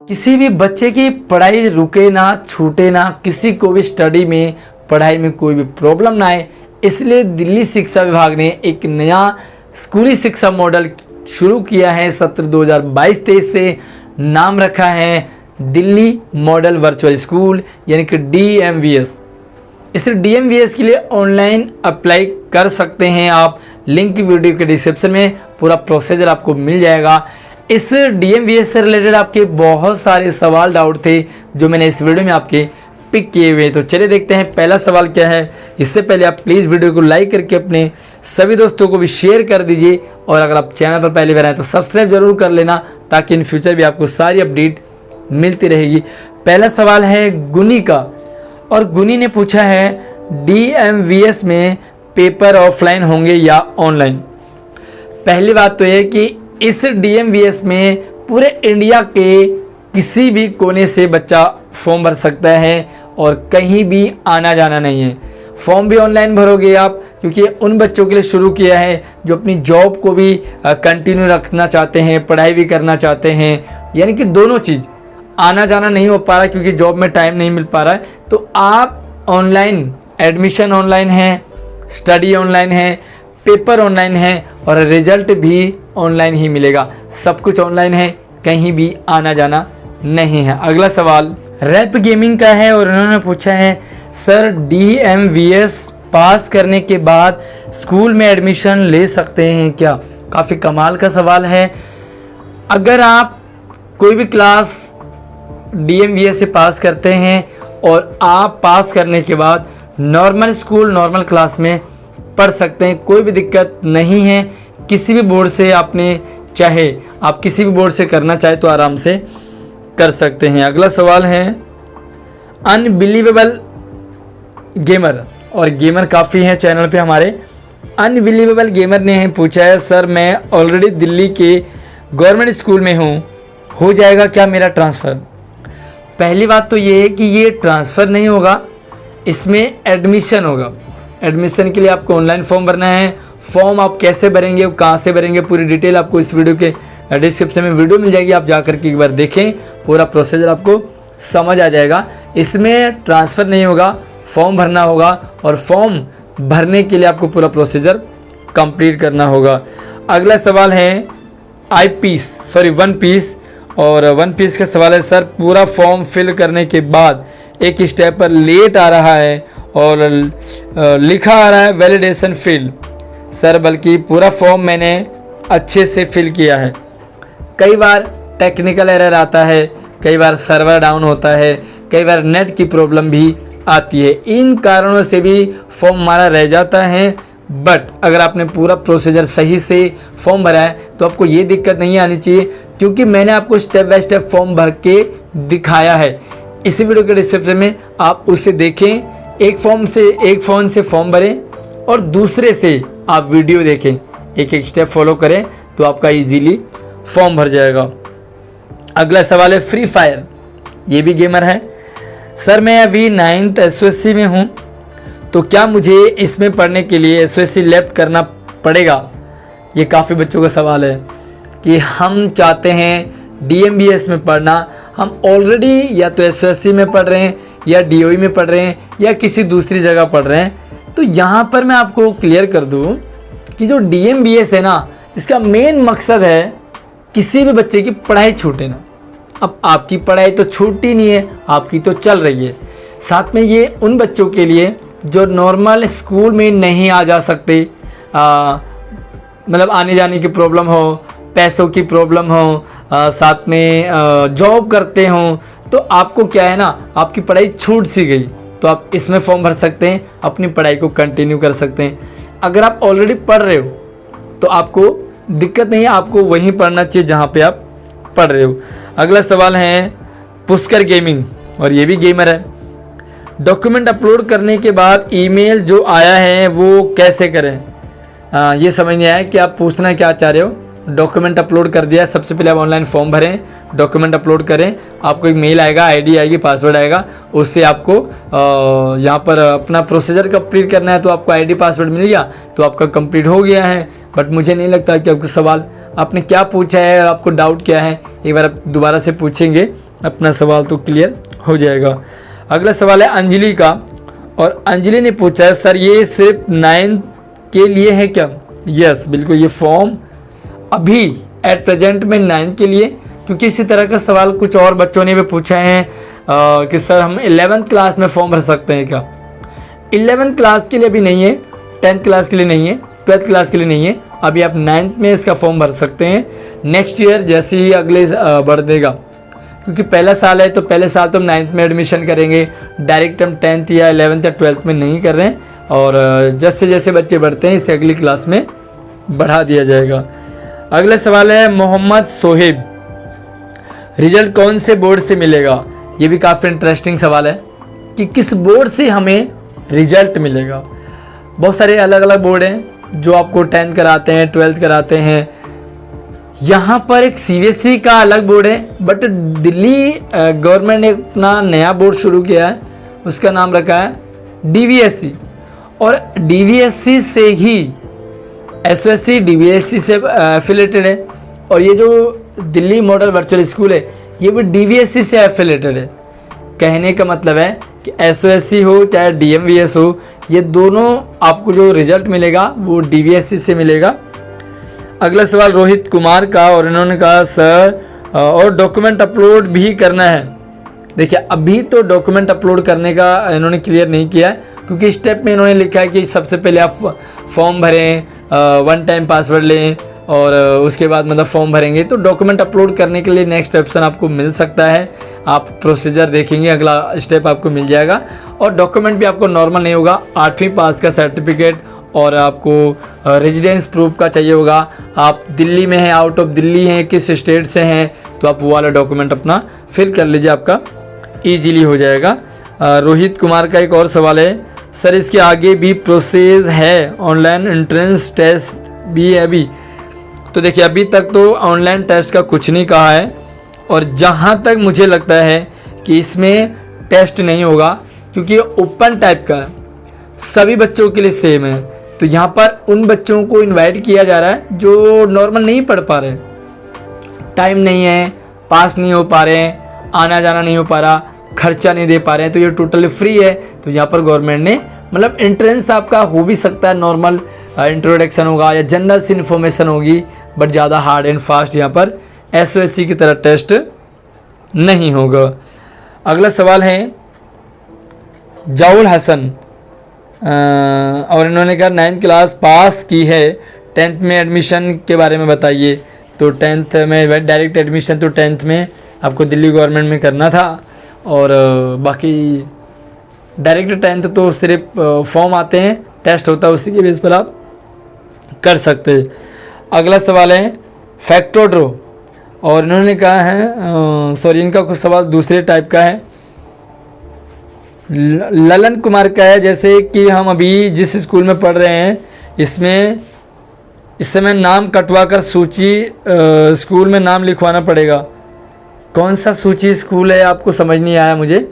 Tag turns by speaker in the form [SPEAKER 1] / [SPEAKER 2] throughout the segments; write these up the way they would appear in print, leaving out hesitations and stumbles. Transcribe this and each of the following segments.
[SPEAKER 1] किसी भी बच्चे की पढ़ाई रुके ना, छूटे ना, किसी को भी स्टडी में, पढ़ाई में कोई भी प्रॉब्लम ना आए, इसलिए दिल्ली शिक्षा विभाग ने एक नया स्कूली शिक्षा मॉडल शुरू किया है। सत्र 2022-23 से नाम रखा है दिल्ली मॉडल वर्चुअल स्कूल, यानी कि DMVS। इस DMVS के लिए ऑनलाइन अप्लाई कर सकते हैं आप। लिंक वीडियो के डिस्क्रिप्शन में पूरा प्रोसीजर आपको मिल जाएगा। इस DMVS से रिलेटेड आपके बहुत सारे सवाल डाउट थे जो मैंने इस वीडियो में आपके पिक किए हुए। तो चलिए देखते हैं पहला सवाल क्या है। इससे पहले आप प्लीज़ वीडियो को लाइक करके अपने सभी दोस्तों को भी शेयर कर दीजिए, और अगर आप चैनल पर पहली बार आए तो सब्सक्राइब जरूर कर लेना, ताकि इन फ्यूचर भी आपको सारी अपडेट मिलती रहेगी। पहला सवाल है गुनी का, और गुनी ने पूछा है DMVS में पेपर ऑफलाइन होंगे या ऑनलाइन। पहली बात तो यह कि इस DMVS में पूरे इंडिया के किसी भी कोने से बच्चा फॉर्म भर सकता है और कहीं भी आना जाना नहीं है। फॉर्म भी ऑनलाइन भरोगे आप, क्योंकि उन बच्चों के लिए शुरू किया है जो अपनी जॉब को भी कंटिन्यू रखना चाहते हैं, पढ़ाई भी करना चाहते हैं, यानी कि दोनों चीज़। आना जाना नहीं हो पा रहा क्योंकि जॉब में टाइम नहीं मिल पा रहा है, तो आप ऑनलाइन, एडमिशन ऑनलाइन है, स्टडी ऑनलाइन है, पेपर ऑनलाइन है, और रिजल्ट भी ऑनलाइन ही मिलेगा। सब कुछ ऑनलाइन है, कहीं भी आना जाना नहीं है। अगला सवाल रैप गेमिंग का है, और उन्होंने पूछा है सर DMVS पास करने के बाद स्कूल में एडमिशन ले सकते हैं क्या। काफ़ी कमाल का सवाल है। अगर आप कोई भी क्लास DMVS से पास करते हैं और आप पास करने के बाद नॉर्मल स्कूल, नॉर्मल क्लास में पढ़ सकते हैं, कोई भी दिक्कत नहीं है। किसी भी बोर्ड से आपने, चाहे आप किसी भी बोर्ड से करना चाहे तो आराम से कर सकते हैं। अगला सवाल है अनबिलीवेबल गेमर, और गेमर काफ़ी हैं चैनल पे हमारे। अनबिलीवेबल गेमर ने पूछा है सर मैं ऑलरेडी दिल्ली के गवर्नमेंट स्कूल में हूँ, हो जाएगा क्या मेरा ट्रांसफ़र। पहली बात तो ये है कि ये ट्रांसफ़र नहीं होगा, इसमें एडमिशन होगा। एडमिशन के लिए आपको ऑनलाइन फॉर्म भरना है। फॉर्म आप कैसे भरेंगे, कहाँ से भरेंगे, पूरी डिटेल आपको इस वीडियो के डिस्क्रिप्शन में वीडियो मिल जाएगी। आप जा करके एक बार देखें, पूरा प्रोसीजर आपको समझ आ जाएगा। इसमें ट्रांसफ़र नहीं होगा, फॉर्म भरना होगा, और फॉर्म भरने के लिए आपको पूरा प्रोसीजर कंप्लीट करना होगा। अगला सवाल है वन पीस, और वन पीस का सवाल है सर पूरा फॉर्म फिल करने के बाद एक स्टेप पर लेट आ रहा है और लिखा आ रहा है वैलिडेशन फिल। सर बल्कि पूरा फॉर्म मैंने अच्छे से फिल किया है। कई बार टेक्निकल एरर आता है, कई बार सर्वर डाउन होता है, कई बार नेट की प्रॉब्लम भी आती है। इन कारणों से भी फॉर्म हमारा रह जाता है। बट अगर आपने पूरा प्रोसीजर सही से फॉर्म भरा है तो आपको ये दिक्कत नहीं आनी चाहिए, क्योंकि मैंने आपको स्टेप बाय स्टेप फॉर्म भर के दिखाया है। इसी वीडियो के डिस्क्रिप्शन में आप उसे देखें। एक फ़ोन से फॉर्म भरें और दूसरे से आप वीडियो देखें, एक एक स्टेप फॉलो करें तो आपका इजीली फॉर्म भर जाएगा। अगला सवाल है फ्री फायर, ये भी गेमर है। सर मैं अभी 9th SOSC में हूँ, तो क्या मुझे इसमें पढ़ने के लिए SOSC लेफ्ट करना पड़ेगा। ये काफ़ी बच्चों का सवाल है कि हम चाहते हैं DMVS में पढ़ना, हम ऑलरेडी या तो SOSC में पढ़ रहे हैं, या DOE में पढ़ रहे हैं, या किसी दूसरी जगह पढ़ रहे हैं। तो यहाँ पर मैं आपको क्लियर कर दूँ कि जो DMVS है ना, इसका मेन मकसद है किसी भी बच्चे की पढ़ाई छूटे ना। अब आपकी पढ़ाई तो छूटी नहीं है, आपकी तो चल रही है। साथ में ये उन बच्चों के लिए जो नॉर्मल स्कूल में नहीं आ जा सकते, मतलब आने जाने की प्रॉब्लम हो, पैसों की प्रॉब्लम हो, साथ में जॉब करते हो, तो आपको क्या है ना, आपकी पढ़ाई छूट सी गई तो आप इसमें फॉर्म भर सकते हैं, अपनी पढ़ाई को कंटिन्यू कर सकते हैं। अगर आप ऑलरेडी पढ़ रहे हो तो आपको दिक्कत नहीं है, आपको वहीं पढ़ना चाहिए जहाँ पे आप पढ़ रहे हो। अगला सवाल है पुष्कर गेमिंग, और ये भी गेमर है। डॉक्यूमेंट अपलोड करने के बाद ईमेल जो आया है वो कैसे करें। ये समझ नहीं आया कि आप पूछना क्या चाह रहे हो। डॉक्यूमेंट अपलोड कर दिया, सबसे पहले आप ऑनलाइन फॉर्म भरें, डॉक्यूमेंट अपलोड करें, आपको एक मेल आएगा, ID आएगी, पासवर्ड आएगा, उससे आपको यहाँ पर अपना प्रोसीजर कंप्लीट करना है। तो आपको ID पासवर्ड मिल गया तो आपका कंप्लीट हो गया है। बट मुझे नहीं लगता कि आपको सवाल आपने क्या पूछा है और आपको डाउट क्या है, एक बार आप दोबारा से पूछेंगे अपना सवाल तो क्लियर हो जाएगा। अगला सवाल है अंजलि का, और अंजलि ने पूछा है सर ये सिर्फ 9th के लिए है क्या? यस, बिल्कुल, ये फॉर्म अभी एट प्रेजेंट में 9th के लिए, क्योंकि इसी तरह का सवाल कुछ और बच्चों ने भी पूछा है कि सर हम 11th क्लास में फॉर्म भर सकते हैं क्या? 11th क्लास के लिए भी नहीं है, 10th क्लास के लिए नहीं है, 12th क्लास के लिए नहीं है, अभी आप 9th में इसका फॉर्म भर सकते हैं। नेक्स्ट ईयर जैसे ही अगले बढ़ देगा, क्योंकि पहला साल है तो पहले साल तो हम 9th में एडमिशन करेंगे, डायरेक्ट हम 10th या 11th या 12th में नहीं कर रहे हैं, और जैसे जैसे बच्चे बढ़ते हैं इसे अगली क्लास में बढ़ा दिया जाएगा। अगला सवाल है मोहम्मद सोहेब, रिजल्ट कौन से बोर्ड से मिलेगा? ये भी काफ़ी इंटरेस्टिंग सवाल है कि किस बोर्ड से हमें रिजल्ट मिलेगा। बहुत सारे अलग अलग बोर्ड हैं जो आपको 10th कराते हैं, 12th कराते हैं। यहाँ पर एक CBSE का अलग बोर्ड है, बट दिल्ली गवर्नमेंट ने अपना नया बोर्ड शुरू किया है, उसका नाम रखा है DVSE, और DVSE से ही SOSC DVSE से एफिलेटेड है, और ये जो दिल्ली मॉडल वर्चुअल स्कूल है ये भी DVSE से एफिलेटेड है। कहने का मतलब है कि SOSC हो चाहे DMVS हो, ये दोनों आपको जो रिजल्ट मिलेगा वो DVSE से मिलेगा। अगला सवाल रोहित कुमार का, और इन्होंने कहा सर और डॉक्यूमेंट अपलोड भी करना है। देखिए अभी तो डॉक्यूमेंट अपलोड करने का इन्होंने क्लियर नहीं किया है, क्योंकि स्टेप में इन्होंने लिखा है कि सबसे पहले आप फॉर्म भरें, 1 टाइम पासवर्ड लें, और उसके बाद मतलब फॉर्म भरेंगे तो डॉक्यूमेंट अपलोड करने के लिए नेक्स्ट ऑप्शन आपको मिल सकता है। आप प्रोसीजर देखेंगे, अगला स्टेप आपको मिल जाएगा। और डॉक्यूमेंट भी आपको नॉर्मल नहीं होगा, 8वीं पास का सर्टिफिकेट, और आपको रेजिडेंस प्रूफ का चाहिए होगा। आप दिल्ली में हैं, आउट ऑफ दिल्ली हैं, किस स्टेट से हैं, तो आप वो वाला डॉक्यूमेंट अपना फिल कर लीजिए, आपका ईजीली हो जाएगा। रोहित कुमार का एक और सवाल है सर इसके आगे भी प्रोसेस है, ऑनलाइन एंट्रेंस टेस्ट भी है अभी? तो देखिए अभी तक तो ऑनलाइन टेस्ट का कुछ नहीं कहा है, और जहाँ तक मुझे लगता है कि इसमें टेस्ट नहीं होगा, क्योंकि ओपन टाइप का है, सभी बच्चों के लिए सेम है। तो यहाँ पर उन बच्चों को इनवाइट किया जा रहा है जो नॉर्मल नहीं पढ़ पा रहे, टाइम नहीं है, पास नहीं हो पा रहे हैं, आना जाना नहीं हो पा रहा, खर्चा नहीं दे पा रहे हैं, तो ये टोटली फ्री है। तो यहाँ पर गवर्नमेंट ने मतलब एंट्रेंस आपका हो भी सकता है, नॉर्मल इंट्रोडक्शन होगा या जनरल सी इन्फॉर्मेशन होगी, बट ज़्यादा हार्ड एंड फास्ट यहाँ पर SOSC की तरह टेस्ट नहीं होगा। अगला सवाल है जाउल हसन, और इन्होंने कहा 9th क्लास पास की है, 10th में एडमिशन के बारे में बताइए। तो 10th में डायरेक्ट एडमिशन तो 10th में आपको दिल्ली गवर्नमेंट में करना था, और बाकी डायरेक्ट 10th तो सिर्फ फॉर्म आते हैं, टेस्ट होता है, उसी के बेस पर आप कर सकते हैं। अगला सवाल है फैक्टोड्रो, और इन्होंने कहा है सॉरी इनका कुछ सवाल दूसरे टाइप का है। ललन कुमार का है जैसे कि हम अभी जिस स्कूल में पढ़ रहे हैं इसमें इस समय नाम कटवा कर सूची स्कूल में नाम लिखवाना पड़ेगा। कौन सा सूची स्कूल है आपको समझ नहीं आया मुझे,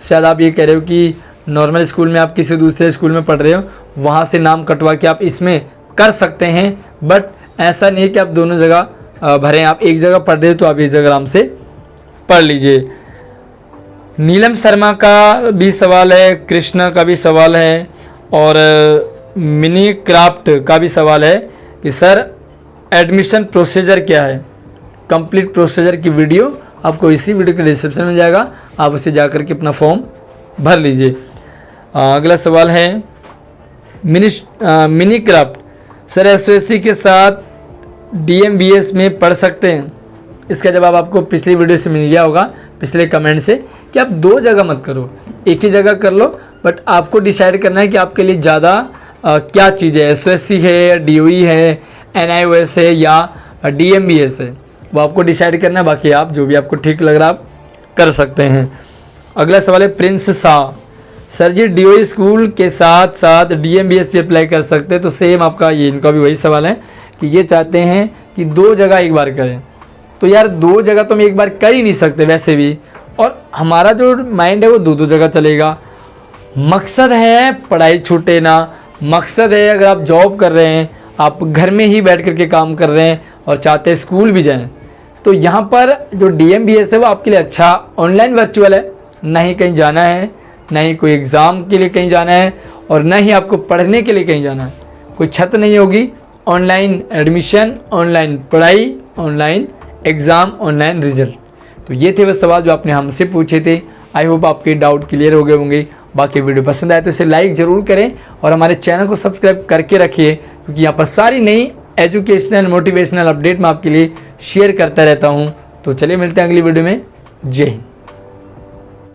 [SPEAKER 1] शायद आप ये कह रहे हो कि नॉर्मल स्कूल में आप किसी दूसरे स्कूल में पढ़ रहे हो, वहाँ से नाम कटवा के आप इसमें कर सकते हैं, बट ऐसा नहीं है कि आप दोनों जगह भरें। आप एक जगह पढ़ रहे हो तो आप इस जगह आराम से पढ़ लीजिए। नीलम शर्मा का भी सवाल है, कृष्णा का भी सवाल है, और मिनी क्राफ्ट का भी सवाल है कि सर एडमिशन प्रोसीजर क्या है। कंप्लीट प्रोसीजर की वीडियो आपको इसी वीडियो के डिस्क्रिप्शन में जाएगा, आप उसे जाकर के अपना फॉर्म भर लीजिए। अगला सवाल है मिनी क्राफ्ट, सर SOSC के साथ DMVS में पढ़ सकते हैं? इसका जवाब आपको पिछली वीडियो से मिल गया होगा, पिछले कमेंट से, कि आप दो जगह मत करो, एक ही जगह कर लो, बट आपको डिसाइड करना है कि आपके लिए ज़्यादा क्या चीज़ है, SOSC है, DOE है, NIOS है या DMVS है, वो आपको डिसाइड करना है। बाकी आप जो भी आपको ठीक लग रहा आप कर सकते हैं। अगला सवाल है प्रिंस शाह, सर जी DOE स्कूल के साथ साथ DMVS पे अप्लाई कर सकते हैं? तो सेम आपका ये इनका भी वही सवाल है कि ये चाहते हैं कि दो जगह एक बार करें। तो यार दो जगह तो हम एक बार कर ही नहीं सकते वैसे भी, और हमारा जो माइंड है वो दो जगह चलेगा। मकसद है पढ़ाई छूटे ना, मकसद है अगर आप जॉब कर रहे हैं, आप घर में ही बैठ करके काम कर रहे हैं और चाहते हैं स्कूल भी जाएं, तो यहाँ पर जो DMBS है वो आपके लिए अच्छा ऑनलाइन वर्चुअल है, ना ही कहीं जाना है, ना ही कोई एग्ज़ाम के लिए कहीं जाना है, और ना ही आपको पढ़ने के लिए कहीं जाना है। कोई छत नहीं होगी, ऑनलाइन एडमिशन, ऑनलाइन पढ़ाई, ऑनलाइन एग्ज़ाम, ऑनलाइन रिजल्ट। तो ये थे वो सवाल जो आपने हमसे पूछे थे। आई होप आपके डाउट क्लियर हो गए होंगे। बाकी वीडियो पसंद आए तो इसे लाइक ज़रूर करें और हमारे चैनल को सब्सक्राइब करके रखिए, क्योंकि यहाँ पर सारी नई एजुकेशनल मोटिवेशनल अपडेट मैं आपके लिए शेयर करता रहता हूँ। तो चलिए मिलते हैं अगली वीडियो में। जय हिंद।